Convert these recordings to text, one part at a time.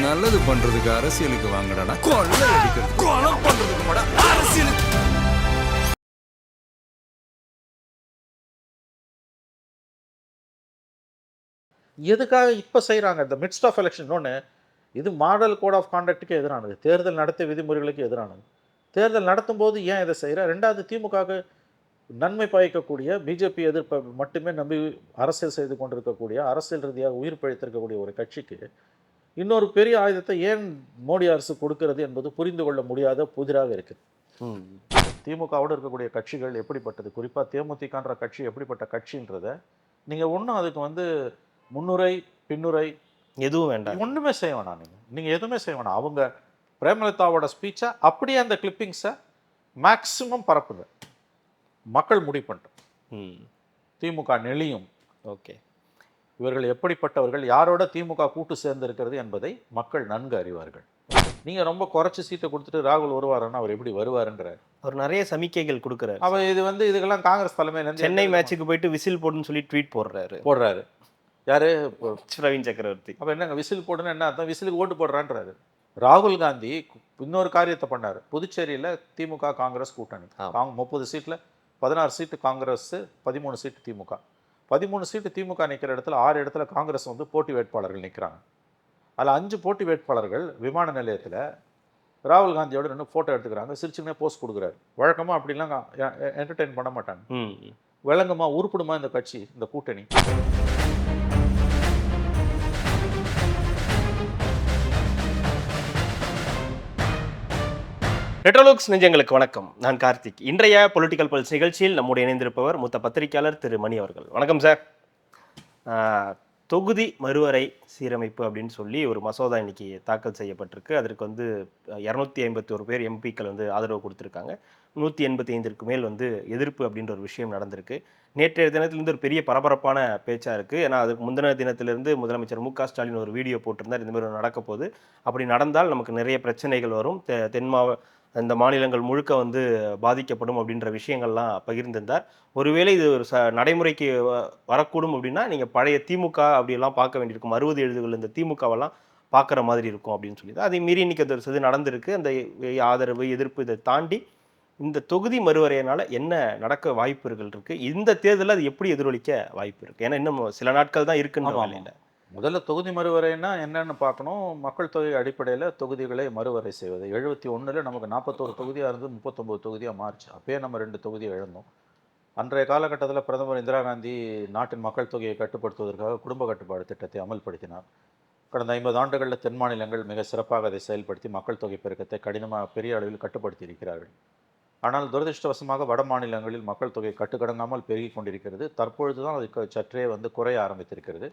நல்லது பண்றதுக்கு அரசியலுக்கு வாங்கடா, கொள்ளை அடிக்கிறது கொலை பண்றதுக்கு மாடா அரசியலுக்கு. எதுக்காக இப்போ செய்கிறாங்க இந்த மிட்ஸ்ட் ஆஃப் எலெக்ஷன்? ஒன்று, இது மாடல் கோட் ஆஃப் கான்டக்ட்டுக்கு எதிரானது, தேர்தல் நடத்தை விதிமுறைகளுக்கு எதிரானது. தேர்தல் நடத்தும் போது ஏன் இதை செய்கிற? ரெண்டாவது, திமுகவுக்கு நன்மை பயக்கக்கூடிய, பிஜேபி எதிர்ப்பை மட்டுமே நம்பி அரசியல் செய்து கொண்டிருக்கக்கூடிய, அரசியல் ரீதியாக உயிர் பிழைத்திருக்கக்கூடிய ஒரு கட்சிக்கு இன்னொரு பெரிய ஆயுதத்தை ஏன் மோடி அரசு கொடுக்கிறது என்பது புரிந்து கொள்ள முடியாத புதிராக இருக்குது. திமுகவோடு இருக்கக்கூடிய கட்சிகள் எப்படிப்பட்டது, குறிப்பாக தேமுதிகன்ற கட்சி எப்படிப்பட்ட கட்சின்றதை நீங்கள் ஒன்றும் அதுக்கு முன்னுரை பின்னுரை எதுவும் வேண்டாம், ஒன்றுமே செய்ய வேணாம். நீங்கள் எதுவுமே செய்ய வேணாம். அவங்க பிரேமலதாவோட ஸ்பீச்சை அப்படியே அந்த கிளிப்பிங்ஸை மேக்சிமம் பரப்புங்க, மக்கள் முடிவு பண்ணிட்டோம். திமுக நெளியும். ஓகே, இவர்கள் எப்படிப்பட்டவர்கள், யாரோட திமுக கூட்டு சேர்ந்திருக்கிறது என்பதை மக்கள் நன்கு அறிவார்கள். நீங்கள் ரொம்ப குறைச்சி சீட்டை கொடுத்துட்டு ராகுல் வருவாருன்னா அவர் எப்படி வருவாருன்ற அவர் நிறைய சமிக்கைகள் கொடுக்குறாரு. அவர் இதுக்கெல்லாம் காங்கிரஸ் தலைமையிலேருந்து சென்னை மேட்சுக்கு போயிட்டு விசில் போடுன்னு சொல்லி ட்வீட் போடுறாரு. யாரு? பிரவீன் சக்கரவர்த்தி. அப்போ என்னங்க விசில் போடுன்னு என்ன அர்த்தம்? விசிலுக்கு ஓட்டு போடுறான்றாரு. ராகுல் காந்தி இன்னொரு காரியத்தை பண்ணார். புதுச்சேரியில் திமுக காங்கிரஸ் கூட்டணி 30 சீட்டில் 16 சீட்டு காங்கிரஸ், 13 சீட்டு திமுக. 13 சீட்டு திமுக நிற்கிற இடத்துல 6 இடத்துல காங்கிரஸ் போட்டி வேட்பாளர்கள் நிற்கிறாங்க. அதில் 5 போட்டி வேட்பாளர்கள் விமான நிலையத்தில் ராகுல் காந்தியோட நின்று ஃபோட்டோ எடுத்துக்கிறாங்க, சிரிச்சுன்னே போஸ்ட் கொடுக்குறாரு. வழக்கமாக அப்படிலாம் என்டர்டெயின் பண்ண மாட்டாங்க. விளங்குமா, உருப்பிடுமா இந்த கட்சி, இந்த கூட்டணி? ரெட்ரோலுக்ஸ் நெஞ்சங்களுக்கு வணக்கம். நான் கார்த்திக். இன்றைய பொலிட்டிக்கல் பல்ஸ் நிகழ்ச்சியில் நம்முடைய இணைந்திருப்பவர் மூத்த பத்திரிகையாளர் திரு மணி அவர்கள். வணக்கம் சார். தொகுதி மறுவரை சீரமைப்பு அப்படின்னு சொல்லி ஒரு மசோதா இன்னைக்கு தாக்கல் செய்யப்பட்டிருக்கு. அதற்கு 251 பேர் எம்பிக்கள் ஆதரவு கொடுத்துருக்காங்க. 185ற்கு மேல் எதிர்ப்பு அப்படின்ற ஒரு விஷயம் நடந்திருக்கு. நேற்றைய தினத்திலிருந்து ஒரு பெரிய பரபரப்பான பேச்சாக இருக்குது. ஏன்னா அதுக்கு முந்தின தினத்திலிருந்து முதலமைச்சர் மு.க. ஸ்டாலின் ஒரு வீடியோ போட்டிருந்தார், இந்த மாதிரி நடக்க போகுது, அப்படி நடந்தால் நமக்கு நிறைய பிரச்சனைகள் வரும், இந்த மாநிலங்கள் முழுக்க பாதிக்கப்படும் அப்படின்ற விஷயங்கள்லாம் பகிர்ந்திருந்தார். ஒருவேளை இது ஒரு நடைமுறைக்கு வரக்கூடும் அப்படின்னா நீங்கள் பழைய திமுக அப்படியெல்லாம் பார்க்க வேண்டியிருக்கும், 60-70 இந்த திமுகவெல்லாம் பார்க்குற மாதிரி இருக்கும் அப்படின்னு சொல்லி தான். அதை மீறி இன்னைக்கு அது நடந்திருக்கு. அந்த ஆதரவு எதிர்ப்பு இதை தாண்டி இந்த தொகுதி மறுவரையினால் என்ன நடக்க வாய்ப்புகள் இருக்குது, இந்த தேர்தலில் அது எப்படி எதிரொலிக்க வாய்ப்பு இருக்குது? ஏன்னா இன்னும் சில நாட்கள் தான் இருக்குன்னு. முதல்ல தொகுதி மறுவரைன்னா என்னன்னு பார்க்கணும். மக்கள் தொகை அடிப்படையில் தொகுதிகளை மறுவரை செய்வது. 71 நமக்கு 41 தொகுதியாக இருந்து 39 தொகுதியாக மாறிச்சு. அப்பயே நம்ம 2 தொகுதியை இழந்தோம். அன்றைய காலகட்டத்தில் பிரதமர் இந்திரா காந்தி நாட்டின் மக்கள் தொகையை கட்டுப்படுத்துவதற்காக குடும்ப கட்டுப்பாடு திட்டத்தை அமல்படுத்தினார். கடந்த 50 ஆண்டுகளில் தென் மாநிலங்கள் மிக சிறப்பாக அதை செயல்படுத்தி மக்கள் தொகை பெருக்கத்தை பெரிய அளவில் கட்டுப்படுத்தி இருக்கிறார்கள். ஆனால் துரதிருஷ்டவசமாக வட மாநிலங்களில் மக்கள் தொகை கட்டுக்கடங்காமல் பெருகி கொண்டிருக்கிறது. தற்பொழுது தான் அது சற்றே குறைய ஆரம்பித்திருக்கிறது.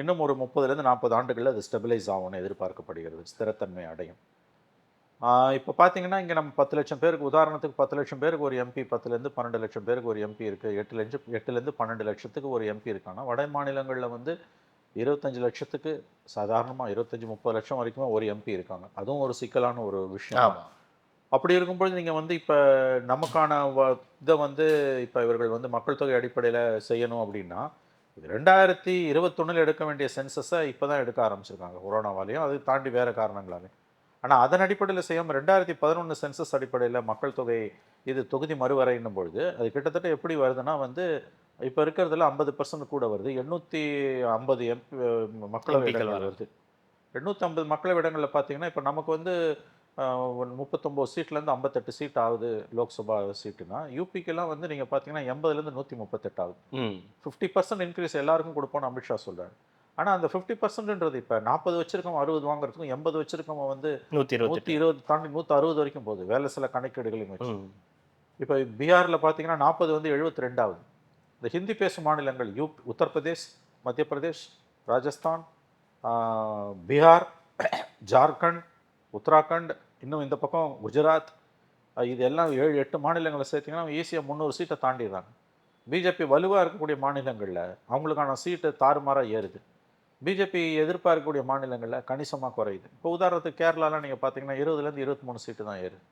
இன்னும் ஒரு 30-40 ஆண்டுகளில் அது ஸ்டெபிலைஸ் ஆகும்னு எதிர்பார்க்கப்படுகிறது, ஸ்திரத்தன்மை அடையும். இப்போ பார்த்தீங்கன்னா இங்கே நம்ம 10 லட்சம் பேருக்கு, உதாரணத்துக்கு 10 லட்சம் பேருக்கு ஒரு எம்பி, 10லேருந்து 12 லட்சம் பேருக்கு ஒரு எம்பி இருக்குது, 8லேருந்து 12 லட்சத்துக்கு ஒரு எம்பி இருக்காங்க. வட மாநிலங்களில் 25 லட்சத்துக்கு சாதாரணமாக 25-30 லட்சம் வரைக்கும் ஒரு எம்பி இருக்காங்க. அதுவும் ஒரு சிக்கலான ஒரு விஷயம். அப்படி இருக்கும்பொழுது நீங்கள் இப்போ நமக்கான இதை இப்போ இவர்கள் மக்கள் தொகை அடிப்படையில் செய்யணும் அப்படின்னா, இது 2021 எடுக்க வேண்டிய சென்சஸை இப்போ தான் எடுக்க ஆரம்பிச்சிருக்காங்க, கொரோனாவாலையும் அது தாண்டி வேறு காரணங்களாலே. ஆனால் அதன் அடிப்படையில் செய்யாமல் 2011 சென்சஸ் அடிப்படையில் மக்கள் தொகை இது தொகுதி மறுவரைன்னும் பொழுது அது கிட்டத்தட்ட எப்படி வருதுன்னா இப்போ இருக்கிறதுல 50% கூட வருது. 850 மக்களவை இடங்கள் வருது. 850 மக்களவை இடங்களில் பார்த்தீங்கன்னா இப்போ நமக்கு 39 சீட்லேருந்து 58 சீட் ஆகுது லோக்சபா சீட்டுனா, யூபிக்கெல்லாம் நீங்கள் பார்த்தீங்கன்னா 80லேருந்து 138 ஆகுது. 50% இன்க்ரீஸ் எல்லாருக்கும் கொடுப்போம்னு அமித்ஷா சொல்கிறார். ஆனால் அந்த 50%ன்றது இப்போ 40 வச்சிருக்கோம் 60 வாங்குறதுக்கும் 80 வச்சிருக்கோம் 120 தாண்டி 160 வரைக்கும் போகுது, வேலை சில கணக்கீடுகளையும் வச்சு. இப்போ பீகாரில் பார்த்தீங்கன்னா 40 72 ஆகுது. இந்த ஹிந்தி பேசும் மாநிலங்கள் உத்தரப்பிரதேஷ், மத்திய பிரதேஷ், ராஜஸ்தான், பீகார், ஜார்க்கண்ட், உத்தராகண்ட், இன்னும் இந்த பக்கம் குஜராத், இது எல்லாம் 7-8 மாநிலங்களை சேர்த்திங்கன்னா ஈஸியாக 300 சீட்டை தாண்டிடுறாங்க. பிஜேபி வலுவாக இருக்கக்கூடிய மாநிலங்களில் அவங்களுக்கான சீட்டு தாறுமாறாக ஏறுது. பிஜேபி எதிர்ப்பாக இருக்கக்கூடிய மாநிலங்களில் கணிசமாக குறையுது. இப்போ உதாரணத்துக்கு கேரளாலாம் நீங்கள் பார்த்தீங்கன்னா 20லேருந்து 23 சீட்டு தான் ஏறுது.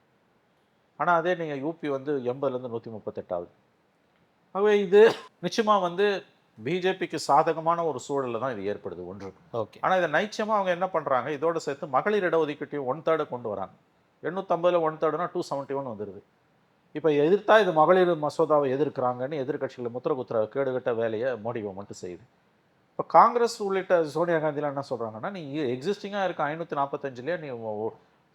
ஆனால் அதே நீங்கள் யூபி 80லேருந்து 138 ஆகுது. ஆகவே இது நிச்சயமாக பிஜேபிக்கு சாதகமான ஒரு சூழல்ல தான் இது ஏற்படுது ஒன்று. ஓகே. ஆனா இதை நைச்சமா அவங்க என்ன பண்றாங்க, இதோட சேர்த்து மகளிர் இடஒதுக்கீட்டையும் 1/3 கொண்டு வராங்க. 850ல் 1/3னா 271 வந்துருது. இப்போ எதிர்த்தா இது மகளிர் மசோதாவை எதிர்க்கிறாங்கன்னு எதிர்க்கட்சிகள் முத்திர குத்துற கேடுகட்ட வேலையை மோடி மட்டும் செய்யுது. இப்போ காங்கிரஸ் உள்ளிட்ட சோனியா காந்திலாம் என்ன சொல்றாங்கன்னா, நீ எக்ஸிஸ்டிங்காக இருக்க 545லேயே நீ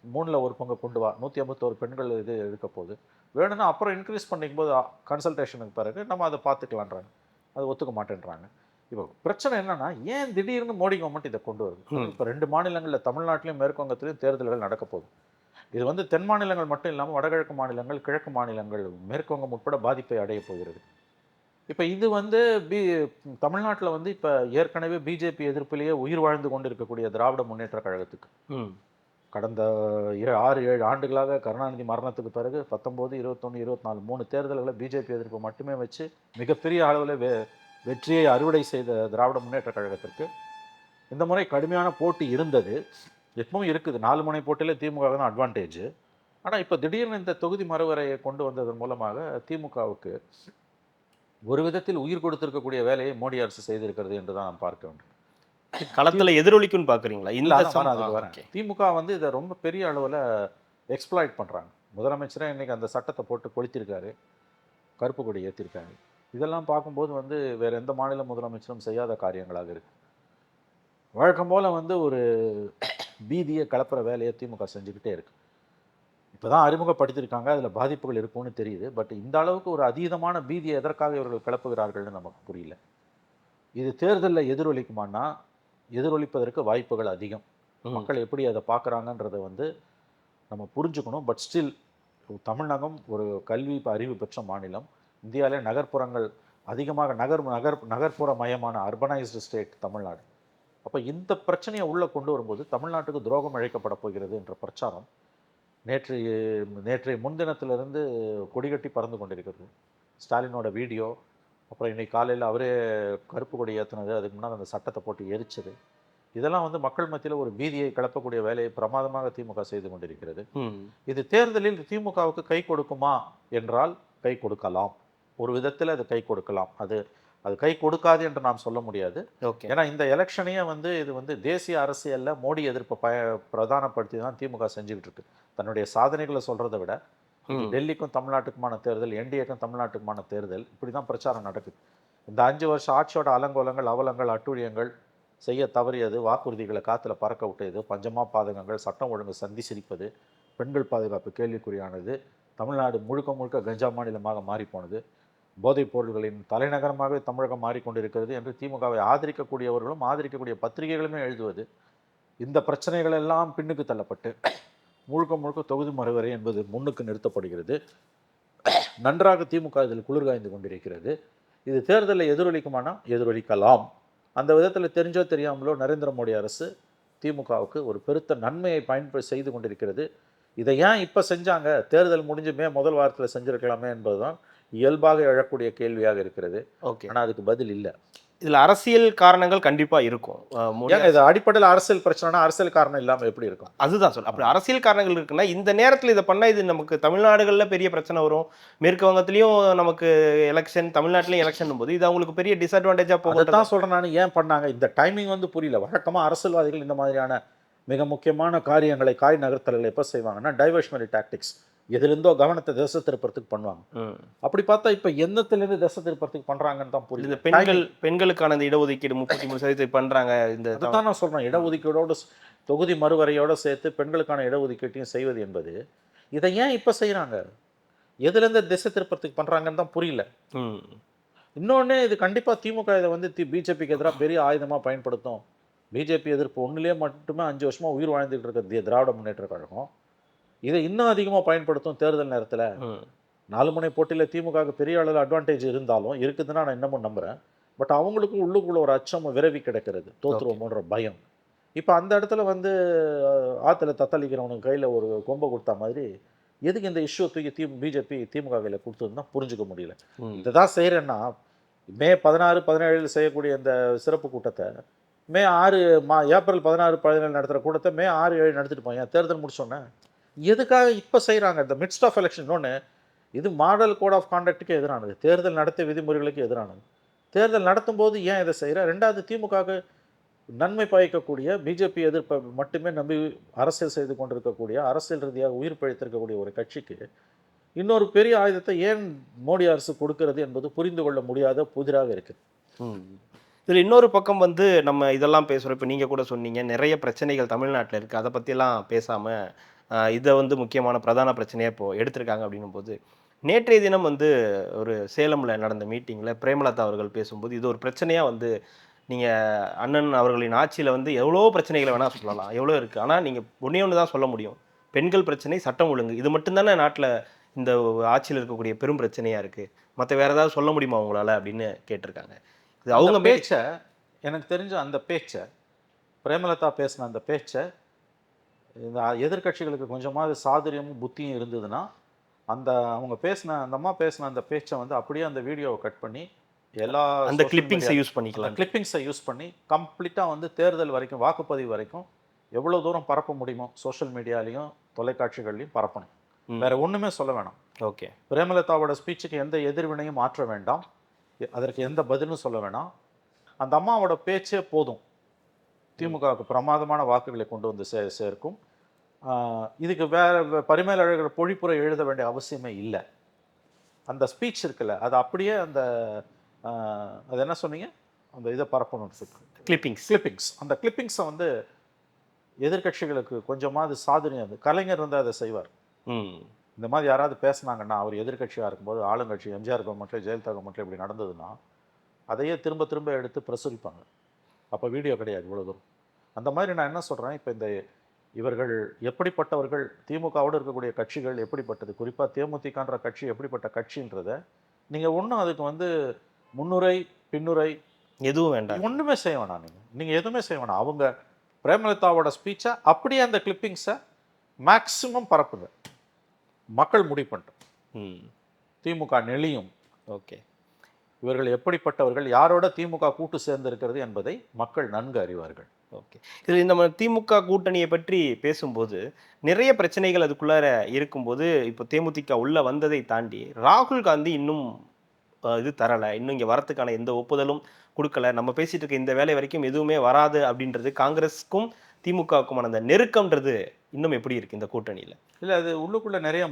3ல் 1 பங்கு கொண்டு வா, 151 பெண்கள் இது இருக்க போகுது, வேணும்னா அப்புறம் இன்க்ரீஸ் பண்ணிக்கும்போது கன்சல்டேஷனுக்கு பிறகு நம்ம அதை பார்த்துக்கலான்றாங்க. அது ஒத்துக்க மாட்டேன்றாங்க. இப்போ பிரச்சனை என்னன்னா, ஏன் திடீர்னு மோடி கவர்மெண்ட் இதை கொண்டு வருது? இப்போ 2 மாநிலங்களில் தமிழ்நாட்டிலையும் மேற்கு வங்கத்திலையும் தேர்தல்கள் நடக்க போகுது. இது வந்து தென் மாநிலங்கள் மட்டும் இல்லாமல் வடகிழக்கு மாநிலங்கள், கிழக்கு மாநிலங்கள், மேற்கு வங்கம் உட்பட பாதிப்பை அடைய போகிறது. இப்போ இது வந்து தமிழ்நாட்டில் வந்து இப்போ ஏற்கனவே பிஜேபி எதிர்ப்பிலேயே உயிர் வாழ்ந்து கொண்டு இருக்கக்கூடிய திராவிட முன்னேற்ற கழகத்துக்கு கடந்த 6-7 ஆண்டுகளாக கருணாநிதி மரணத்துக்கு பிறகு 19, 21, 24 3 தேர்தல்களை பிஜேபி எதிர்ப்பு மட்டுமே வச்சு மிகப்பெரிய அளவில் வெற்றியை அறுவடை செய்த திராவிட முன்னேற்ற கழகத்திற்கு இந்த முறை கடுமையான போட்டி இருந்தது, எப்பவும் இருக்குது. 4 முனை போட்டியில் திமுக தான் அட்வான்டேஜ். ஆனால் இப்போ திடீர்னு இந்த தொகுதி மறுவரையை கொண்டு வந்ததன் மூலமாக திமுகவுக்கு ஒரு விதத்தில் உயிர் கொடுத்திருக்கக்கூடிய வேலையை மோடி அரசு செய்திருக்கிறது என்று தான் நாம் பார்க்க வேண்டும். களத்துல எதிரொலிக்குன்னு பாக்குறீங்களா? இல்ல, அதான் அதுக்கு வரேன். திமுக வந்து இதை ரொம்ப பெரிய அளவில் எக்ஸ்ப்ளாய்ட் பண்ணுறாங்க. முதலமைச்சரே இன்னைக்கு அந்த சட்டத்தை போட்டு கொளுத்திருக்காரு, கருப்பு கொடி ஏற்றிருக்காங்க. இதெல்லாம் பார்க்கும்போது வந்து வேற எந்த மாநில முதலமைச்சரும் செய்யாத காரியங்களாக இருக்கு. வழக்கம் போல வந்து ஒரு பீதியை கலப்புற வேலையை திமுக செஞ்சுக்கிட்டே இருக்கு. இப்போதான் அறிமுகப்படுத்தியிருக்காங்க, அதில் பாதிப்புகள் இருக்கும்னு தெரியுது. பட் இந்த அளவுக்கு ஒரு அதீதமான பீதியை எதற்காக இவர்கள் கிளப்புகிறார்கள்னு நமக்கு புரியல. இது தேர்தலில் எதிரொலிக்குமானா எதிரொலிப்பதற்கு வாய்ப்புகள் அதிகம். மக்கள் எப்படி அதை பார்க்குறாங்கன்றதை வந்து நம்ம புரிஞ்சுக்கணும். பட் ஸ்டில் தமிழகம் ஒரு கல்வி அறிவு பெற்ற மாநிலம். இந்தியாவிலே நகர்ப்புறங்கள் அதிகமாக நகர்ப்புற மயமான அர்பனைஸ்டு ஸ்டேட் தமிழ்நாடு. அப்போ இந்த பிரச்சனையை உள்ளே கொண்டு வரும்போது தமிழ்நாட்டுக்கு துரோகம் இழைக்கப்பட போகிறது என்ற பிரச்சாரம் நேற்றைய முன்தினத்திலிருந்து கொடிகட்டி பறந்து கொண்டிருக்கிறது. ஸ்டாலினோட வீடியோ, அப்புறம் இன்னைக்கு காலையில் அவரே கருப்பு கொடி ஏற்றினது, அதுக்கு முன்னால் அந்த சட்டத்தை போட்டு எரிச்சது, இதெல்லாம் வந்து மக்கள் மத்தியில் ஒரு பீதியை கிளப்பக்கூடிய வேலையை பிரமாதமாக திமுக செய்து கொண்டிருக்கிறது. இது தேர்தலில் திமுகவுக்கு கை கொடுக்குமா என்றால் கை கொடுக்கலாம், ஒரு விதத்தில் அது கை கொடுக்கலாம். அது கை கொடுக்காது என்று நாம் சொல்ல முடியாது. ஏன்னா இந்த எலெக்ஷனையே வந்து இது வந்து தேசிய அரசியலில் மோடி எதிர்ப்பை பிரதானப்படுத்தி தான் திமுக செஞ்சுக்கிட்டு இருக்கு. தன்னுடைய சாதனைகளை சொல்றதை விட டெல்லிக்கும் தமிழ்நாட்டுக்குமான தேர்தல், என்டிஏக்கும் தமிழ்நாட்டுக்குமான தேர்தல், இப்படி தான் பிரச்சாரம் நடக்குது. இந்த 5 வருஷம் ஆட்சியோட அலங்கோலங்கள், அவலங்கள், அட்டூழியங்கள், செய்ய தவறியது, வாக்குறுதிகளை காத்துல பறக்க விட்டது, பஞ்சமா பாதகங்கள், சட்டம் ஒழுங்கு சந்தி சிரிப்பது, பெண்கள் பாதுகாப்பு கேள்விக்குறியானது, தமிழ்நாடு முழுக்க முழுக்க கஞ்சா மாநிலமாக மாறிப்போனது, போதைப் பொருள்களின் தலைநகரமாகவே தமிழகம் மாறிக்கொண்டிருக்கிறது என்று திமுகவை ஆதரிக்கக்கூடியவர்களும் ஆதரிக்கக்கூடிய பத்திரிகைகளுமே எழுதுவது, இந்த பிரச்சனைகள் எல்லாம் பின்னுக்கு தள்ளப்பட்டு முழுக்க முழுக்க தொகுதி மறுவரை என்பது முன்னுக்கு நிறுத்தப்படுகிறது. நன்றாக திமுக இதில் குளிர்காய்ந்து கொண்டிருக்கிறது. இது தேர்தலில் எதிரொலிக்குமானா எதிரொலிக்கலாம். அந்த விதத்தில் தெரிஞ்சோ தெரியாமலோ நரேந்திர மோடி அரசு திமுகவுக்கு ஒரு பெருத்த நன்மையை செய்து கொண்டிருக்கிறது. இதை ஏன் இப்போ செஞ்சாங்க, தேர்தல் முடிஞ்சு முதல் வாரத்தில் செஞ்சிருக்கலாமே என்பதுதான் இயல்பாக எழக்கூடிய கேள்வியாக இருக்கிறது. ஆனால் அதுக்கு பதில் இல்லை. இதில் அரசியல் காரணங்கள் கண்டிப்பாக இருக்கும். இது அடிப்படையில் அரசியல் பிரச்சனைனா அரசியல் காரணம் இல்லாமல் எப்படி இருக்கும்? அதுதான் சொல்ல. அப்படி அரசியல் காரணங்கள் இருக்குன்னா இந்த நேரத்தில் இதை பண்ணால் இது நமக்கு தமிழ்நாடுகளில் பெரிய பிரச்சனை வரும், மேற்கு வங்கத்திலையும் நமக்கு எலெக்ஷன், தமிழ்நாட்டிலையும் எலெக்ஷன் போது இது அவங்களுக்கு பெரிய டிஸ்அட்வான்டேஜாக போகும் தான் சொல்கிறேன் நான். ஏன் பண்ணாங்க இந்த டைமிங் வந்து புரியல. வழக்கமாக அரசியல்வாதிகள் இந்த மாதிரியான மிக முக்கியமான காரியங்களை, காய் நகர்த்தல்களை எப்போ செய்வாங்கன்னா டைவர்ஷனரி டாக்டிக்ஸ், எதுலேருந்தோ கவனத்தை திசை திருப்பறதுக்கு பண்ணுவாங்க. அப்படி பார்த்தா இப்போ எண்ணத்துலேருந்து திசை திருப்பறதுக்கு பண்ணுறாங்கன்னு தான் புரியுது. பெண்களுக்கான இந்த இடஒதுக்கீடு 33% பண்ணுறாங்க. இதுதான் நான் சொல்கிறேன், இடஒதுக்கீடோடு தொகுதி மறுவரையோடு சேர்த்து பெண்களுக்கான இடஒதுக்கீட்டையும் செய்வது என்பது, இதை ஏன் இப்போ செய்கிறாங்க, எதுலேருந்து திசை திருப்பறதுக்கு பண்ணுறாங்கன்னு தான் புரியல. இன்னொன்று, இது கண்டிப்பாக திமுக இதை வந்து பிஜேபிக்கு எதிராக பெரிய ஆயுதமாக பயன்படுத்தும். பிஜேபி எதிர்ப்பு ஒன்றுலேயே மட்டுமே 5 வருஷமாக உயிர் வாழ்ந்துகிட்டு இருக்க திராவிட முன்னேற்ற கழகம் இதை இன்னும் அதிகமாக பயன்படுத்தும் தேர்தல் நேரத்தில். 4 முனை போட்டியில் திமுகவுக்கு பெரிய அளவில் அட்வான்டேஜ் இருந்தாலும் இருக்குதுன்னா நான் இன்னமும் நம்புகிறேன். பட் அவங்களுக்கும் உள்ளுக்குள்ள ஒரு அச்சம் விரவி கிடக்கிறது, தோற்றுவோமோன்ற பயம். இப்போ அந்த இடத்துல வந்து ஆற்றுல தத்தளிக்கிறவனுக்கு கையில் ஒரு கொம்பை கொடுத்தா மாதிரி எதுக்கு இந்த இஷ்யூ தூக்கி பிஜேபி திமுக கையில் கொடுத்ததுன்னா புரிஞ்சுக்க முடியல. இதை தான் செய்கிறேன்னா மே 16, 17 செய்யக்கூடிய இந்த சிறப்பு கூட்டத்தை மே 6 ஏப்ரல் 16, 17 நடத்துகிற கூட்டத்தை மே 6, 7 நடத்திட்டு போய் தேர்தல் முடிச்சோன்னே எதுக்காக இப்போ செய்கிறாங்க? இந்த மிட்ஸ்ட் ஆஃப் எலெக்ஷன். ஒன்று, இது மாடல் கோட் ஆஃப் கான்டக்ட்டுக்கு எதிரானது, தேர்தல் நடத்தை விதிமுறைகளுக்கு எதிரானது. தேர்தல் நடத்தும் போது ஏன் இதை செய்கிற? ரெண்டாவது, திமுகவுக்கு நன்மை பயக்கக்கூடிய, பிஜேபி எதிர்ப்பை மட்டுமே நம்பி அரசியல் செய்து கொண்டிருக்கக்கூடிய, அரசியல் ரீதியாக உயிர் பிழைத்திருக்கக்கூடிய ஒரு கட்சிக்கு இன்னொரு பெரிய ஆயுதத்தை ஏன் மோடி அரசு கொடுக்கிறது என்பது புரிந்து கொள்ள முடியாத புதிராக இருக்குது. இதில் இன்னொரு பக்கம் வந்து நம்ம இதெல்லாம் பேசுகிறோம். இப்போ நீங்கள் கூட சொன்னீங்க நிறைய பிரச்சனைகள் தமிழ்நாட்டில் இருக்குது, அதை பற்றியெல்லாம் பேசாமல் இதை வந்து முக்கியமான பிரதான பிரச்சனையாக இப்போது எடுத்திருக்காங்க அப்படின்னும் போது, நேற்றைய தினம் வந்து ஒரு சேலமில் நடந்த மீட்டிங்கில் பிரேமலதா அவர்கள் பேசும்போது இது ஒரு பிரச்சனையாக வந்து நீங்கள் அண்ணன் அவர்களின் ஆட்சியில் வந்து எவ்வளோ பிரச்சனைகளை வேணால் சொல்லலாம், எவ்வளோ இருக்குது, ஆனால் நீங்கள் ஒன்றே ஒன்று தான் சொல்ல முடியும், பெண்கள் பிரச்சனை, சட்டம் ஒழுங்கு, இது மட்டும்தானே நாட்டில் இந்த ஆட்சியில் இருக்கக்கூடிய பெரும் பிரச்சனையாக இருக்குது, மற்ற வேறு ஏதாவது சொல்ல முடியுமா உங்களால் அப்படின்னு கேட்டிருக்காங்க. இது அவங்க பேச்சை, எனக்கு தெரிஞ்ச அந்த பேச்சை, பிரேமலதா பேசின அந்த பேச்சை இந்த எதிர்கட்சிகளுக்கு கொஞ்சமாவது சாதுரியமும் புத்தியும் இருந்ததுன்னா, அந்த அவங்க பேசின, அந்த அம்மா பேசின அந்த பேச்சை வந்து அப்படியே அந்த வீடியோவை கட் பண்ணி எல்லா அந்த கிளிப்பிங்ஸை யூஸ் பண்ணிக்கலாம். கிளிப்பிங்ஸை யூஸ் பண்ணி கம்ப்ளீட்டாக வந்து தேர்தல் வரைக்கும், வாக்குப்பதிவு வரைக்கும் எவ்வளோ தூரம் பரப்ப முடியுமோ சோஷியல் மீடியாலையும் தொலைக்காட்சிகள்லையும் பரப்பணும். வேற ஒன்றுமே சொல்ல வேணாம். ஓகே, பிரேமலதாவோட ஸ்பீச்சுக்கு எந்த எதிர்வினையும் மாற்ற வேண்டாம், அதற்கு எந்த பதிலும் சொல்ல வேணாம். அந்த அம்மாவோட பேச்சே போதும் திமுகவுக்கு பிரமாதமான வாக்குகளை கொண்டு வந்து சேர்க்கும். இதுக்கு வேற பரிமேல் அழகர் பொழிப்புரை எழுத வேண்டிய அவசியமே இல்லை. அந்த ஸ்பீச் இருக்குல்ல, அது அப்படியே அந்த அது என்ன சொன்னீங்க, அந்த இதை பரப்பணும், கிளிப்பிங்ஸ். அந்த கிளிப்பிங்ஸை வந்து எதிர்கட்சிகளுக்கு கொஞ்சமாவது சாதுரியம், அது கலைஞர் வந்து அதை செய்வார். இந்த மாதிரி யாராவது பேசினாங்கன்னா, அவர் எதிர்கட்சியாக இருக்கும்போது, ஆளுங்கட்சி எம்ஜிஆர் கவர்மெண்ட்ல, ஜெயலலிதா கவர்மெண்ட்ல இப்படி நடந்ததுன்னா அதையே திரும்ப திரும்ப எடுத்து பிரசுரிப்பாங்க. அப்போ வீடியோ கிடையாது இவ்வளோ தூரம். அந்த மாதிரி நான் என்ன சொல்கிறேன், இப்போ இந்த இவர்கள் எப்படிப்பட்டவர்கள், திமுகவோடு இருக்கக்கூடிய கட்சிகள் எப்படிப்பட்டது, குறிப்பாக தேமுதிகன்ற கட்சி எப்படிப்பட்ட கட்சின்றதை நீங்கள் ஒன்றும் அதுக்கு வந்து முன்னுரை பின்னுரை எதுவும் வேண்டாம், ஒன்றுமே செய்ய வேணாம். நீங்கள் எதுவுமே செய்ய வேணாம். அவங்க பிரேமலதாவோட ஸ்பீச்சை அப்படியே அந்த கிளிப்பிங்ஸை மேக்சிமம் பரப்புங்க, மக்கள் முடிவு பண்ணிட்டோம். திமுக நெளியும். ஓகே, இவர்கள் எப்படிப்பட்டவர்கள், யாரோட திமுக கூட்டு சேர்ந்திருக்கிறது என்பதை மக்கள் நன்கு அறிவார்கள். ஓகே, இதில் இந்த திமுக கூட்டணியை பற்றி பேசும்போது நிறைய பிரச்சனைகள் அதுக்குள்ளார இருக்கும்போது, இப்போ தேமுதிக உள்ள வந்ததை தாண்டி ராகுல் காந்தி இன்னும் இது தரலை, இன்னும் இங்கே வரத்துக்கான எந்த ஒப்புதலும் கொடுக்கல, நம்ம பேசிட்டு இருக்க இந்த வேலை வரைக்கும் எதுவுமே வராது அப்படின்றது காங்கிரஸுக்கும் திமுகவுக்குமான அந்த நெருக்கம்ன்றது இன்னும் எப்படி இருக்கு இந்த கூட்டணியில்? இல்லை, அது உள்ளுக்குள்ளே நிறைய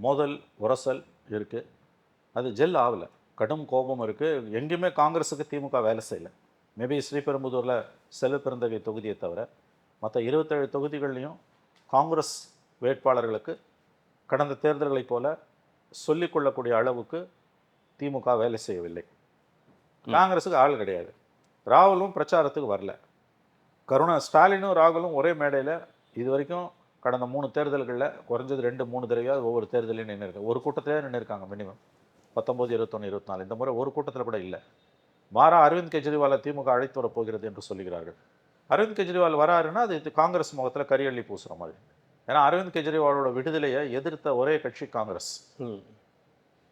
மோதல் உரசல் இருக்குது. அது ஜெல் ஆகலை. கடும் கோபம் இருக்குது. எங்கேயுமே காங்கிரஸுக்கு திமுக வேலை செய்யலை. மேபி ஸ்ரீபெரும்புதூரில் செல்வ பெருந்தகை தொகுதியை தவிர மற்ற 27 தொகுதிகள்லையும் காங்கிரஸ் வேட்பாளர்களுக்கு கடந்த தேர்தல்களைப் போல சொல்லிக்கொள்ளக்கூடிய அளவுக்கு திமுக வேலை செய்யவில்லை. காங்கிரஸுக்கு ஆள் கிடையாது. ராகுலும் பிரச்சாரத்துக்கு வரல. ஸ்டாலினும் ராகுலும் ஒரே மேடையில் இது வரைக்கும் கடந்த 3 தேர்தல்களில் குறைஞ்சது 2-3 தடவையாவது ஒவ்வொரு தேர்தலையும் நின்று இருக்காங்க. ஒரு கூட்டத்திலே நின்று இருக்காங்க மினிமம். 19, 21, 24. இந்த முறை ஒரு கூட்டத்தில் கூட இல்லை. மாறா அரவிந்த் கெஜ்ரிவாலை திமுக அழைத்து வரப்போகிறது என்று சொல்லுகிறார்கள். அரவிந்த் கெஜ்ரிவால் வராருன்னா அது காங்கிரஸ் முகத்தில் கரியள்ளி பூசுகிற மாதிரி. ஏன்னா அரவிந்த் கெஜ்ரிவாலோட விடுதலையை எதிர்த்த ஒரே கட்சி காங்கிரஸ்.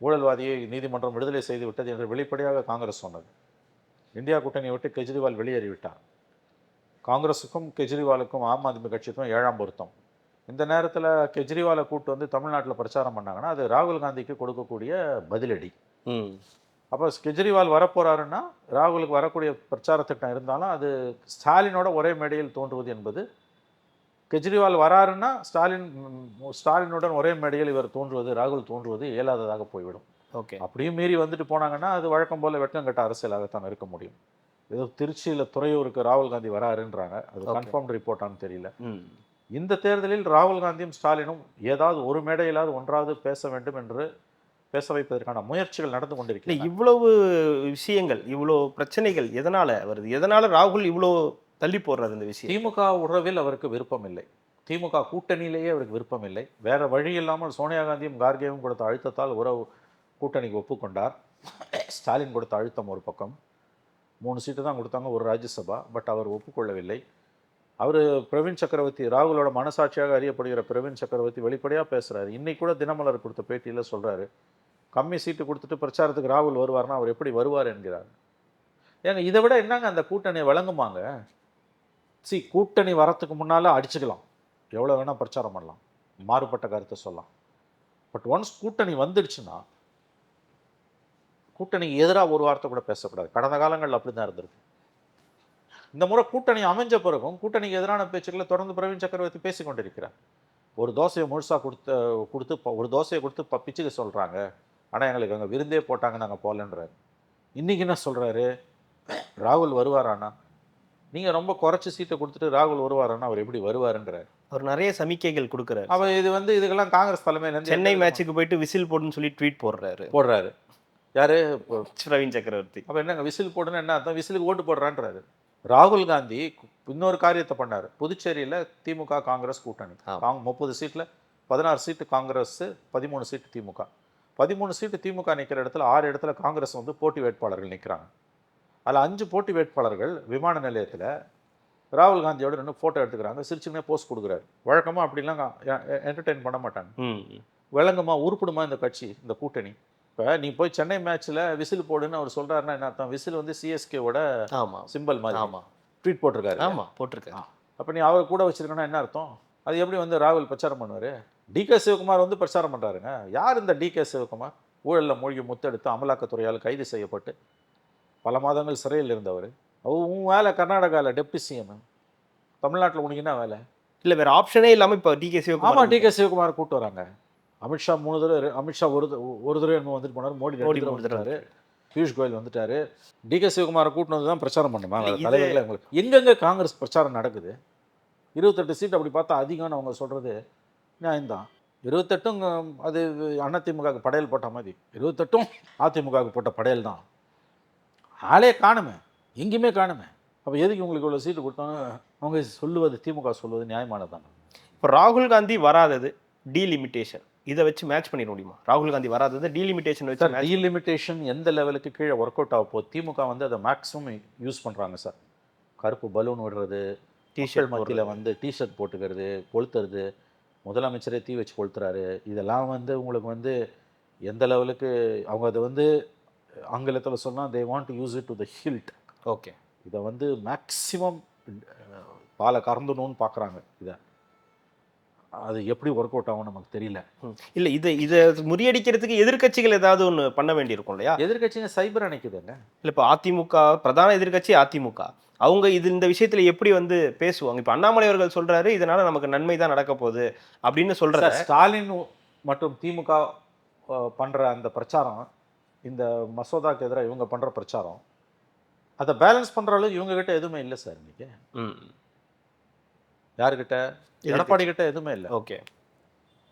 ஊழல்வாதியை நீதிமன்றம் விடுதலை செய்து விட்டது என்று வெளிப்படையாக காங்கிரஸ் சொன்னது. இந்தியா கூட்டணியை விட்டு கெஜ்ரிவால் வெளியேறிவிட்டார். காங்கிரஸுக்கும் கெஜ்ரிவாலுக்கும் ஆம் ஆத்மி கட்சிக்கும் 7ஆம் பொருத்தம். இந்த நேரத்தில் கெஜ்ரிவாலை கூட்டு வந்து தமிழ்நாட்டில் பிரச்சாரம் பண்ணாங்கன்னா அது ராகுல் காந்திக்கு கொடுக்கக்கூடிய பதிலடி. அப்போ கெஜ்ரிவால் வரப்போறாருன்னா ராகுலுக்கு வரக்கூடிய பிரச்சார திட்டம் இருந்தாலும் அது ஸ்டாலினோட ஒரே மேடையில் தோன்றுவது என்பது, கெஜ்ரிவால் வராருன்னா ஸ்டாலினுடன் ஒரே மேடையில் இவர் தோன்றுவது, ராகுல் தோன்றுவது இயலாததாக போய்விடும். ஓகே, அப்படியும் மீறி வந்துட்டு போனாங்கன்னா அது வழக்கம் போல் வெட்கங்கட்ட அரசியலாகத்தான் இருக்க முடியும். ஏதோ திருச்சியில் துறையூருக்கு ராகுல் காந்தி வராருன்றாங்க, அது கன்ஃபார்ம் ரிப்போர்ட்டான்னு தெரியல. இந்த தேர்தலில் ராகுல் காந்தியும் ஸ்டாலினும் ஏதாவது ஒரு மேடையிலாவது ஒன்றாவது பேச வேண்டும் என்று பேச வைப்பதற்கான முயற்சிகள் நடந்து கொண்டிருக்கிறது. இவ்வளவு விஷயங்கள், இவ்வளோ பிரச்சனைகள் எதனால வருது? எதனால ராகுல் இவ்வளோ தள்ளி போடுறாரு இந்த விஷயம்? திமுக உறவில் அவருக்கு விருப்பம் இல்லை. திமுக கூட்டணியிலேயே அவருக்கு விருப்பம் இல்லை. வேற வழி இல்லாமல் சோனியா காந்தியும் கார்கேவும் கொடுத்த அழுத்தத்தால் உறவு கூட்டணிக்கு ஒப்புக்கொண்டார். ஸ்டாலின் கொடுத்த அழுத்தம் ஒரு பக்கம். 3 சீட்டு தான் கொடுத்தாங்க, ஒரு ராஜ்யசபா. பட் அவர் ஒப்புக்கொள்ளவில்லை. அவர் பிரவீன் சக்கரவர்த்தி, ராகுலோட மனசாட்சியாக அறியப்படுகிற பிரவீன் சக்கரவர்த்தி வெளிப்படையாக பேசுகிறாரு. இன்னைக்கு கூட தினமலர் கொடுத்த பேட்டியில் சொல்கிறாரு, கம்மி சீட்டு கொடுத்துட்டு பிரச்சாரத்துக்கு ராகுல் வருவார்னா அவர் எப்படி வருவார் என்கிறார். ஏங்க இதை விட என்னங்க அந்த கூட்டணியை வழங்குமாங்க? கூட்டணி வரத்துக்கு முன்னால் அடிச்சுக்கலாம், எவ்வளோ வேணால் பிரச்சாரம் பண்ணலாம், மாறுபட்ட கருத்தை சொல்லலாம். பட் ஒன்ஸ் கூட்டணி வந்துடுச்சுன்னா கூட்டணிக்கு எதிராக ஒரு வார்த்தை கூட பேசக்கூடாது. கடந்த காலங்களில் அப்படி தான் இருந்திருக்கு. இந்த முறை கூட்டணி அமைஞ்ச பிறகும் கூட்டணிக்கு எதிரான பேச்சுக்களை தொடர்ந்து பிரவீன் சக்கரவர்த்தி பேசிக் கொண்டிருக்கிறார். ஒரு தோசையை முழுசாக கொடுத்து ஒரு தோசையை கொடுத்து பிச்சுக்க சொல்கிறாங்க, ஆனால் எங்களுக்கு அங்கே விருந்தே போட்டாங்க, நாங்கள் போகலன்றாரு. இன்றைக்கி என்ன சொல்கிறாரு, ராகுல் வருவாரானா? நீங்கள் ரொம்ப குறைச்சி சீட்டை கொடுத்துட்டு ராகுல் வருவாரானா அவர் எப்படி வருவாருன்றார். அவர் நிறைய சமிக்கைகள் கொடுக்குறாரு. அவர் இது வந்து இதுக்கெல்லாம் காங்கிரஸ் தலைமையிலேருந்து சென்னை மேட்சுக்கு போயிட்டு விசில் போடுன்னு சொல்லி ட்வீட் போடுறாரு. யாரு? பிரவீன் சக்கரவர்த்தி. அப்போ என்னங்க விசில் போடுன்னு என்ன அர்த்தம்? விசிலுக்கு ஓட்டு போடுறான்றாரு. ராகுல் காந்தி இன்னொரு காரியத்தை பண்ணார். புதுச்சேரியில் திமுக காங்கிரஸ் கூட்டணி 30 சீட்டில் 16 சீட்டு காங்கிரஸ், 13 சீட்டு திமுக. 13 சீட்டு திமுக நிற்கிற இடத்துல 6 இடத்துல காங்கிரஸ் வந்து போட்டி வேட்பாளர்கள் நிற்கிறாங்க. அதில் 5 போட்டி வேட்பாளர்கள் விமான நிலையத்தில் ராகுல் காந்தியோட ரெண்டு ஃபோட்டோ எடுத்துக்கிறாங்க, சிரிச்சுன்னே போஸ்ட் கொடுக்குறாரு. வழக்கமாக அப்படிலாம் என்டர்டெயின் பண்ண மாட்டாங்க. விளங்குமா, உருப்பிடுமா இந்த கட்சி, இந்த கூட்டணி? இப்போ நீ போய் சென்னை மேட்ச்சில் விசில் போடுன்னு அவர் சொல்கிறாருன்னா என்ன அர்த்தம்? விசில் வந்து சிஎஸ்கேவோட சிம்பிள் மாதிரி. ட்வீட் போட்டிருக்காரு. அப்போ நீ அவர் கூட வச்சிருக்கனா என்ன அர்த்தம்? அது எப்படி வந்து ராகுல் பிரச்சாரம் பண்ணுவார்? டிகே சிவகுமார் வந்து பிரச்சாரம் பண்ணுறாருங்க. யார் இந்த டிகே சிவகுமார்? ஊழலில் மூழ்கி முத்தெடுத்து அமலாக்கத்துறையால் கைது செய்யப்பட்டு பல மாதங்கள் சிறையில் இருந்தவர். உன் வேலை கர்நாடகாவில் டெப்டி சிஎம், தமிழ்நாட்டில் உனக்கு என்ன வேலை? இல்லை, வேறு ஆப்ஷனே இல்லாமல் இப்போ டிகே சிவகுமார். ஆமாம், டிகே சிவகுமார் கூப்பிட்டு வராங்க. அமித்ஷா 3 தடவை, அமித்ஷா ஒரு தடவை என்ன வந்துட்டு போனார், மோடி வந்துட்டாரு, பியூஷ் கோயல் வந்துட்டாரு. டிகே சிவகுமாரை கூட்டினு வந்து தான் பிரச்சாரம் பண்ணுமா தலைவர்கள்? உங்களுக்கு எங்கெங்கே காங்கிரஸ் பிரச்சாரம் நடக்குது? 28 சீட் அப்படி பார்த்தா அதிகம்னு அவங்க சொல்கிறது நியாயம்தான். 28ம் அது அதிமுகவுக்கு படையல் போட்ட மாதிரி, 28ம் அதிமுகவுக்கு போட்ட படையல் தான். ஆளே காணுமே, எங்கேயுமே காணுமே. அப்போ எதுக்கு உங்களுக்கு இவ்வளோ சீட்டு கொடுத்தாங்க? அவங்க சொல்லுவது, திமுக சொல்லுவது நியாயமானது தானே. இப்போ ராகுல் காந்தி வராதது டீலிமிட்டேஷன், இதை வச்சு மேட்ச் பண்ணிட முடியுமா? ராகுல் காந்தி வராதது டீலிமிட்டேஷன் வச்சு. டீலிமிட்டேஷன் எந்த லெவலுக்கு கீழே ஒர்க் அவுட் ஆக போகுது? திமுக வந்து அதை மேக்ஸிமம் யூஸ் பண்ணுறாங்க சார். கருப்பு பலூன் விடுறது, டிஷர்ட் மத்தியில் வந்து டிஷர்ட் போட்டுக்கிறது, கொளுத்துறது, முதலமைச்சரே தீ வச்சு கொளுத்துறாரு. இதெல்லாம் வந்து உங்களுக்கு வந்து எந்த லெவலுக்கு அவங்க அதை வந்து ஆங்கிலத்தில் சொன்னால் they want to use it to the hilt. Okay, இதை வந்து மேக்ஸிமம் பாலை கறந்துணுன்னு பார்க்குறாங்க. இதை அது எப்படி ஒர்க் அவுட் ஆகும் நமக்கு தெரியல. இல்லை, இதை முறியடிக்கிறதுக்கு எதிர்கட்சிகள் ஏதாவது ஒன்று பண்ண வேண்டியிருக்கும் இல்லையா? எதிர்கட்சிங்க சைபர் அணைக்குதுங்க. இல்லை, இப்போ அதிமுக பிரதான எதிர்கட்சி அதிமுக, அவங்க இந்த விஷயத்தில் எப்படி வந்து பேசுவாங்க? இப்போ அண்ணாமலை அவர்கள் சொல்கிறாரு இதனால் நமக்கு நன்மை தான் நடக்க போகுது அப்படின்னு சொல்கிறாரு. ஸ்டாலின் மற்றும் திமுக பண்ணுற அந்த பிரச்சாரம், இந்த மசோதாக்கு எதிராக இவங்க பண்ணுற பிரச்சாரம், அதை பேலன்ஸ் பண்ணுற அளவுக்கு இவங்ககிட்ட எதுவுமே இல்லை சார். இன்னைக்கு யாருக்கிட்ட? எடப்பாடி கிட்ட எதுவுமே இல்லை. ஓகே,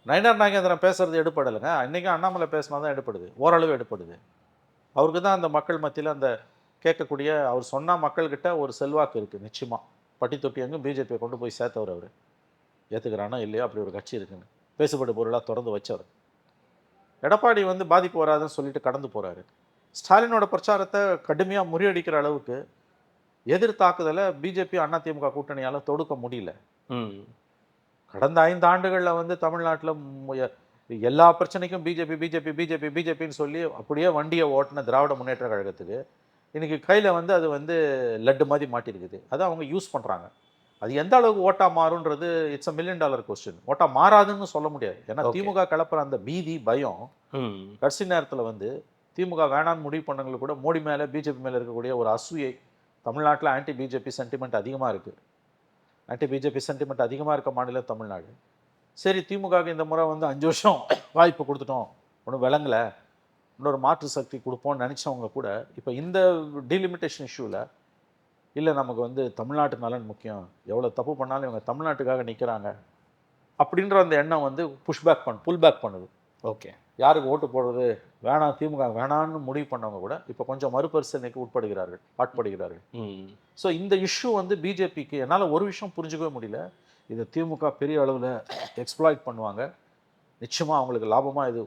நயினார் நாகேந்திரன் பேசுறது எடுப்படலைங்க. இன்றைக்கும் அண்ணாமலை பேசினா தான் எடுப்படுது, ஓரளவு எடுப்படுது. அவருக்கு தான் அந்த மக்கள் மத்தியில் அந்த கேட்கக்கூடிய, அவர் சொன்னால் மக்கள்கிட்ட ஒரு செல்வாக்கு இருக்குது நிச்சயமாக. பட்டி தொட்டி எங்கும் பிஜேபியை கொண்டு போய் சேர்த்தவர் அவர். ஏற்றுக்கிறானோ இல்லையோ அப்படி ஒரு கட்சி இருக்குன்னு பேசுபடு பொருளாக திறந்து வச்சவர். எடப்பாடி வந்து பாதிப்பு வராதுன்னு சொல்லிட்டு கடந்து போகிறாரு. ஸ்டாலினோட பிரச்சாரத்தை கடுமையாக முறியடிக்கிற அளவுக்கு எதிர்த்தாக்குதலை பிஜேபி அதிமுக கூட்டணியால் தொடுக்க முடியல. கடந்த 5 ஆண்டுகளில் வந்து தமிழ்நாட்டில் எல்லா பிரச்சனைக்கும் பிஜேபின்னு சொல்லி அப்படியே வண்டியை ஓட்டின திராவிட முன்னேற்ற கழகத்துக்கு இன்றைக்கி கையில் வந்து அது வந்து லட்டு மாதிரி மாட்டிருக்குது. அதை அவங்க யூஸ் பண்ணுறாங்க. அது எந்த அளவுக்கு ஓட்டா மாறுன்றது இட்ஸ் $1 மில்லியன் கொஸ்டின். ஓட்டா மாறாதுன்னு சொல்ல முடியாது. ஏன்னா திமுக கிளப்புற அந்த பீதி, பயம் கடைசி நேரத்தில் வந்து திமுக வேணான்னு முடிவு பண்ணவங்களுக்கு கூட மோடி மேலே, பிஜேபி மேலே இருக்கக்கூடிய ஒரு அசூயை, தமிழ்நாட்டில் ஆன்டி பிஜேபி சென்டிமெண்ட் அதிகமாக இருக்குது. ஆன்டி பிஜேபி சென்டிமெண்ட் அதிகமாக இருக்க மாநிலம் தமிழ்நாடு. சரி, திமுகவுக்கு இந்த முறை வந்து 5 வருஷம் வாய்ப்பு கொடுத்துட்டோம், ஒன்றும் விளங்கலை, இன்னொரு மாற்று சக்தி கொடுப்போம்னு நினச்சவங்க கூட இப்போ இந்த டீலிமிட்டேஷன் இஷ்யூவில் இல்லை, நமக்கு வந்து தமிழ்நாட்டு நலன் முக்கியம், எவ்வளோ தப்பு பண்ணாலும் இவங்க தமிழ்நாட்டுக்காக நிற்கிறாங்க அப்படின்ற அந்த எண்ணம் வந்து புல் பேக் பண்ணுது. ஓகே, யாருக்கு ஓட்டு போடுறது, வேணாம் திமுக வேணான்னு முடிவு பண்ணவங்க கூட இப்போ கொஞ்சம் மறுபரிசீலனைக்கு ஆட்படுகிறார்கள். ஸோ இந்த இஷ்யூ வந்து பிஜேபிக்கு என்னால் ஒரு விஷயம் புரிஞ்சுக்கவே முடியல. இதை திமுக பெரிய அளவில் எக்ஸ்ப்ளாய்ட் பண்ணுவாங்க. நிச்சயமாக அவங்களுக்கு லாபமாக இது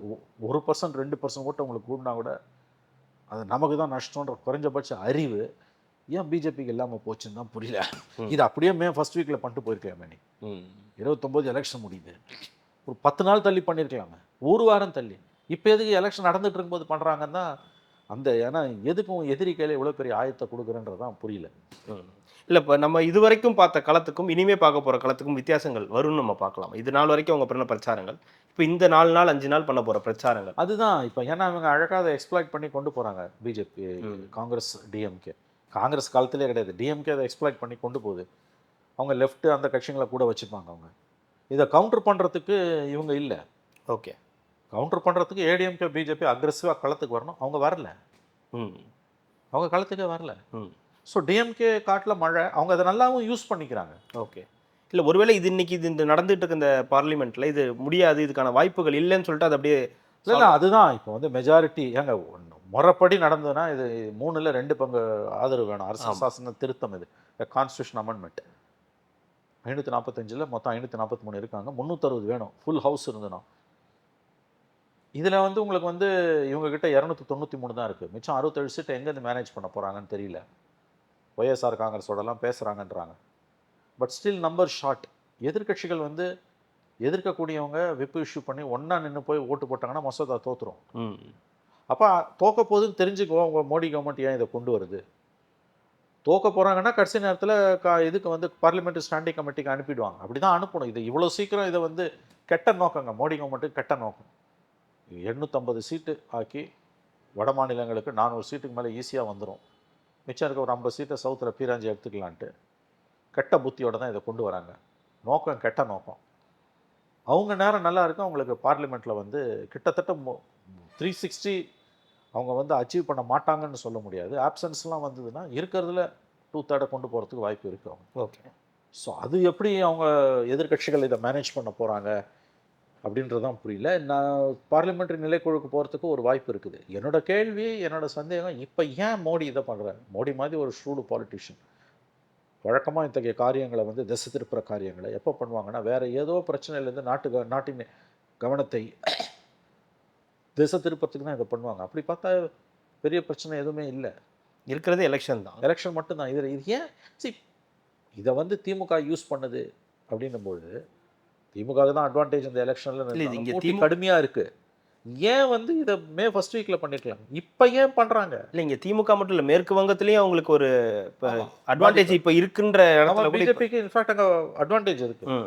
1% 2% ஓட்டு அவங்களுக்கு கூடினா கூட அது நமக்கு தான் நஷ்டன்ற குறைஞ்சபட்ச அறிவு ஏன் பிஜேபிக்கு இல்லாமல் போச்சுன்னு தான் புரியல. இது அப்படியே ஃபர்ஸ்ட் வீக்கில் பண்ணிட்டு போயிருக்கலாமே. நீ 29 எலெக்ஷன் முடியுது, ஒரு 10 நாள் தள்ளி பண்ணியிருக்கலாமே, ஒரு வாரம் தள்ளி. இப்போ எதுக்கு எலெக்ஷன் நடந்துட்டு இருக்கும்போது பண்ணுறாங்கன்னா அந்த ஏன்னா எதுக்கும் எதிரி கையில் இவ்வளோ பெரிய ஆயத்தை கொடுக்குறன்றதான் புரியல. இல்லை, இப்போ நம்ம இது வரைக்கும் பார்த்த களத்துக்கும் இனிமே பார்க்க போகிற களத்துக்கும் வித்தியாசங்கள் வரும்னு நம்ம பார்க்கலாம். இது நாள் வரைக்கும் அவங்க பண்ண பிரச்சாரங்கள், இப்போ இந்த 4 நாள் 5 நாள் பண்ண போகிற பிரச்சாரங்கள் அதுதான். இப்போ ஏன்னா அவங்க அழகாக அதை எக்ஸ்ப்ளாய்ட் பண்ணி கொண்டு போகிறாங்க. BJP, Congress, DMK. காங்கிரஸ் காலத்திலே கிடையாது, டிஎம்கே அதை எக்ஸ்ப்ளாய்ட் பண்ணி கொண்டு போகுது. அவங்க லெஃப்ட் அந்த கட்சிகளை கூட வச்சுப்பாங்க. அவங்க இதை கவுண்டர் பண்ணுறதுக்கு இவங்க இல்லை. ஓகே, கவுண்டர் பண்ணுறதுக்கு ஏடிஎம்கே பிஜேபி அக்ரெசிவாக களத்துக்கு வரணும். அவங்க வரல. அவங்க களத்துக்கே வரல. ஸோ டிஎம்கே காட்டில் மழை, அவங்க அதை நல்லாவும் யூஸ் பண்ணிக்கிறாங்க. ஓகே, இல்லை ஒருவேளை இது இன்னைக்கு இந்த நடந்துட்டு இருக்க இந்த பார்லிமெண்ட்டில் இது முடியாது, இதுக்கான வாய்ப்புகள் இல்லைன்னு சொல்லிட்டு அது அப்படியே இல்லை. அதுதான் இப்போ வந்து மெஜாரிட்டி ஏங்க முறைப்படி நடந்ததுன்னா இது 3ல் 2 பங்கு ஆதரவு வேணும். அரசியல் சாசன திருத்தம், இது கான்ஸ்டியூஷன் அமெண்ட்மெண்ட். 545 மொத்தம் 543 இருக்காங்க, 360 வேணும். ஃபுல் ஹவுஸ் இருந்ததுன்னா இதில் வந்து உங்களுக்கு வந்து இவங்ககிட்ட 293 தான் இருக்குது. மிச்சம் 67 சீட்டை எங்கேருந்து மேனேஜ் பண்ண போகிறாங்கன்னு தெரியல. ஒய்எஸ்ஆர் காங்கிரஸோடலாம் பேசுகிறாங்கன்றாங்க. But still number short. எதிர்கட்சிகள் வந்து எதிர்க்கக்கூடியவங்க விப்பு இஷ்யூ பண்ணி ஒன்றா நின்று போய் ஓட்டு போட்டாங்கன்னா மசோதா தோற்றுரும். அப்போ தோக்க போகுதுன்னு தெரிஞ்சுக்குவோம். உங்கள் மோடி கவர்மெண்ட் ஏன் இதை கொண்டு வருது? தோக்க போகிறாங்கன்னா கடைசி நேரத்தில் இதுக்கு வந்து பார்லிமெண்ட்ரி ஸ்டாண்டிங் கமிட்டிக்கு அனுப்பிடுவாங்க. அப்படி தான் அனுப்பணும். இது இவ்வளோ சீக்கிரம் இதை வந்து கெட்ட நோக்கங்க, மோடி கவர்மெண்ட்டுக்கு கெட்ட நோக்கம். 850 சீட்டு ஆக்கி வட மாநிலங்களுக்கு 400 சீட்டுக்கு மேலே ஈஸியாக வந்துடும். மிச்சம் இருக்க ஒரு 50 சீட்டை சவுத்தில் பீராஞ்சி எடுத்துக்கலான்ட்டு கெட்ட புத்தியோடு தான் இதை கொண்டு வராங்க. நோக்கம் கெட்ட நோக்கம். அவங்க நேரம் நல்லா இருக்கும். அவங்களுக்கு பார்லிமெண்ட்டில் வந்து கிட்டத்தட்ட 360 அவங்க வந்து அச்சீவ் பண்ண மாட்டாங்கன்னு சொல்ல முடியாது. ஆப்சன்ஸ்லாம் வந்ததுன்னா இருக்கிறதுல 2/3 கொண்டு போகிறதுக்கு வாய்ப்பு இருக்குது அவங்க. ஓகே, ஸோ அது எப்படி அவங்க எதிர்கட்சிகள் இதை மேனேஜ் பண்ண போகிறாங்க அப்படின்றதான் புரியல. நான் பார்லிமெண்ட்ரி நிலைக்குழுக்கு போகிறதுக்கு ஒரு வாய்ப்பு இருக்குது. என்னோட கேள்வி, என்னோட சந்தேகம், இப்போ ஏன் மோடி இதை பண்ணுறாரு? மோடி மாதிரி ஒரு ஷூடு பாலிட்டிஷியன் வழக்கமாக இத்தகைய காரியங்களை வந்து திசை திருப்புற காரியங்களை எப்போ பண்ணுவாங்கன்னா, வேறு ஏதோ பிரச்சனையிலேருந்து நாட்டின் கவனத்தை திசை திருப்பத்துக்கு தான் இதை பண்ணுவாங்க. அப்படி பார்த்தா பெரிய பிரச்சனை எதுவுமே இல்லை. இருக்கிறது எலெக்ஷன் தான், எலெக்ஷன் மட்டும்தான். இது ஏன் இதை வந்து திமுக யூஸ் பண்ணுது அப்படின்னும்போது, திமுக தான் அட்வான்டேஜ் இந்த எலெக்ஷனில். இங்கே கடுமையாக இருக்குது. ஏன் வந்து இதை மே ஃபர்ஸ்ட் வீக்கில் பண்ணிருக்கலாம், இப்போ ஏன் பண்ணுறாங்க? இல்லை, இங்கே திமுக மட்டும் இல்லை, மேற்கு வங்கத்துலேயும் அவங்களுக்கு ஒரு அட்வான்டேஜ் இப்போ இருக்குன்ற இடத்துல பிஜேபிக்கு இன்ஃபேக்ட் அங்கே அட்வான்டேஜ் இருக்குது.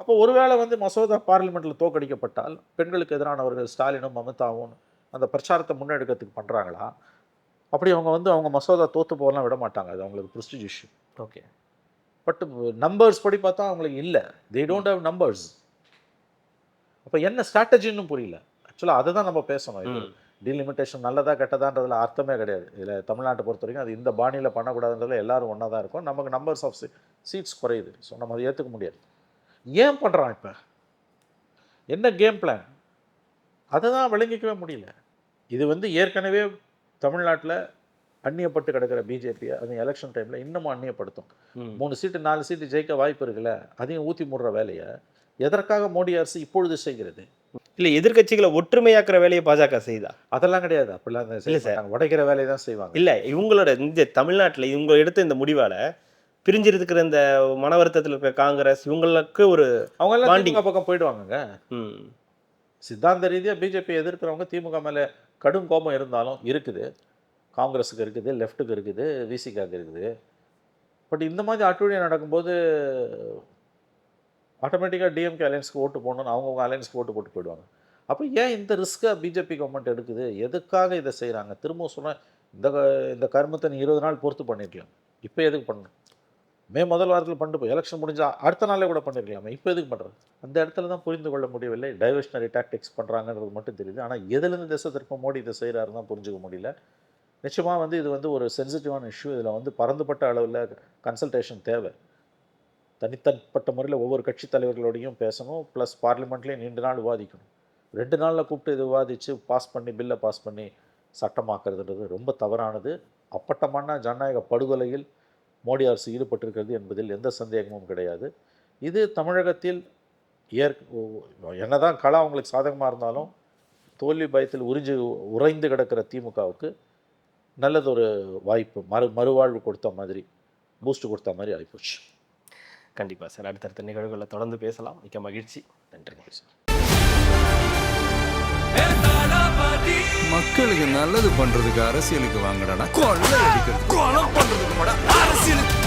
அப்போ ஒருவேளை வந்து மசோதா பார்லிமெண்ட்டில் தோக்கடிக்கப்பட்டால் பெண்களுக்கு எதிரானவர்கள் ஸ்டாலினும் மமதாவும் அந்த பிரச்சாரத்தை முன்னெடுக்கிறதுக்கு பண்ணுறாங்களா? அப்படி அவங்க வந்து அவங்க மசோதா தோற்று போகலாம் விட மாட்டாங்க. அது அவங்களுக்கு prestige issue. Okay, but numbers படி பார்த்தா அவங்களுக்கு இல்லை. They don't have numbers. அப்போ என்ன ஸ்ட்ராட்டஜின்னு புரியல. ஆக்சுவலாக அதை தான் நம்ம பேசணும். இது டீலிமிட்டேஷன் நல்லதா கெட்டதான்றதுல அர்த்தமே கிடையாது. இதில் தமிழ்நாட்டை பொறுத்த வரைக்கும் அது இந்த பாணியில் பண்ணக்கூடாதுன்றதுல எல்லாரும் ஒன்றா தான் இருக்கும். நமக்கு நம்பர்ஸ் ஆஃப் சீட்ஸ் குறையுது. ஸோ நம்ம அதை ஏற்றுக்க முடியாது. ஏன் பண்ணுறான்? இப்போ என்ன கேம் பிளான்? அதை தான் விளங்கிக்கவே முடியல. இது வந்து ஏற்கனவே தமிழ்நாட்டில் அந்நியப்பட்டு கிடக்கிற பிஜேபியை அது எலெக்ஷன் டைமில் இன்னமும் அந்நியப்படுத்தும். 3 சீட்டு 4 சீட்டு ஜெயிக்க வாய்ப்பு இருக்குல்ல, அதையும் ஊற்றி மூடுற வேலையை எதற்காக மோடி அரசு இப்பொழுது செய்கிறது? இல்லை, எதிர்கட்சிகளை ஒற்றுமையாக்குற வேலையை பாஜக செய்தா? அதெல்லாம் கிடையாது. அப்படிலாம் இல்லை சார், உடைக்கிற வேலையை தான் செய்வாங்க. இல்லை, இவங்களோட இந்த தமிழ்நாட்டில் இவங்க எடுத்த இந்த முடிவால் பிரிஞ்சிருக்கிற இந்த மன வருத்தத்தில் இருக்கிற காங்கிரஸ் இவங்களுக்கு ஒரு அவங்கெல்லாம் திமுக பக்கம் போயிடுவாங்க. சித்தாந்த ரீதியாக பிஜேபி எதிர்க்கிறவங்க திமுக மேலே கடும் கோபம் இருந்தாலும் இருக்குது. காங்கிரஸுக்கு இருக்குது, லெஃப்ட்டுக்கு இருக்குது, விசிகாவுக்கு இருக்குது. பட் இந்த மாதிரி அட்டுழியம் நடக்கும்போது ஆட்டோமேட்டிக்காக டிஎம்கே அலையன்ஸ்க்கு ஓட்டு போடணும்னு அவங்கவுங்க அலையன்ஸ்க்கு ஓட்டு போட்டு போயிடுவாங்க. அப்போ ஏன் இந்த ரிஸ்க்கை பிஜேபி கவர்மெண்ட் எடுக்குது? எதுக்காக இதை செய்கிறாங்க? திரும்பவும் சொன்னால் இந்த கர்மத்தை நீ 20 நாள் பொறுத்து பண்ணியிருக்கலாம். இப்போ எதுக்கு பண்ணணும்? மே முதல் வாரத்தில் பண்ணிட்டு போய் எலெக்ஷன் முடிஞ்சால் அடுத்த நாளே கூட பண்ணியிருக்கலாமே. இப்போ எதுக்கு பண்ணுறது? அந்த இடத்துல தான் புரிந்து கொள்ள முடியவில்லை. டைவர்ஷனரி டாக்டிக்ஸ் பண்ணுறாங்கன்றது மட்டும் தெரியுது. ஆனால் எதுலேருந்து திசை திருப்ப மோடி இதை செய்கிறாருன்னு தான் புரிஞ்சுக்க முடியல. நிச்சயமாக வந்து இது வந்து ஒரு சென்சிட்டிவான இஷ்யூ. இதில் வந்து பரந்துபட்ட அளவில் கன்சல்டேஷன் தேவை. தனித்தனிப்பட்ட முறையில் ஒவ்வொரு கட்சி தலைவர்களோடையும் பேசணும். ப்ளஸ் பார்லிமெண்ட்லேயும் நீண்ட நாள் விவாதிக்கணும். 2 நாளில் கூப்பிட்டு இது விவாதித்து பில்லை பாஸ் பண்ணி சட்டமாக்குறதுன்றது ரொம்ப தவறானது. அப்பட்டமான ஜனநாயக படுகொலையில் மோடி அரசு ஈடுபட்டிருக்கிறது என்பதில் எந்த சந்தேகமும் கிடையாது. இது தமிழகத்தில் என்னதான் களம் அவங்களுக்கு சாதகமாக இருந்தாலும் தோல்வி பயத்தில் உறைந்து கிடக்கிற திமுகவுக்கு நல்லதொரு வாய்ப்பு, மறுவாழ்வு கொடுத்த மாதிரி, பூஸ்ட் கொடுத்த மாதிரி ஆகிப்போச்சு. கண்டிப்பாக சார், அடுத்தடுத்த நிகழ்வுகளில் தொடர்ந்து பேசலாம். மிக்க மகிழ்ச்சி. நன்றி சார். மக்களுக்கு நல்லது பண்றதுக்கு அரசியலுக்கு வாங்கடா கொள்ளை அடிக்கிறது கொலை பண்றதுக்கு அரசியலுக்கு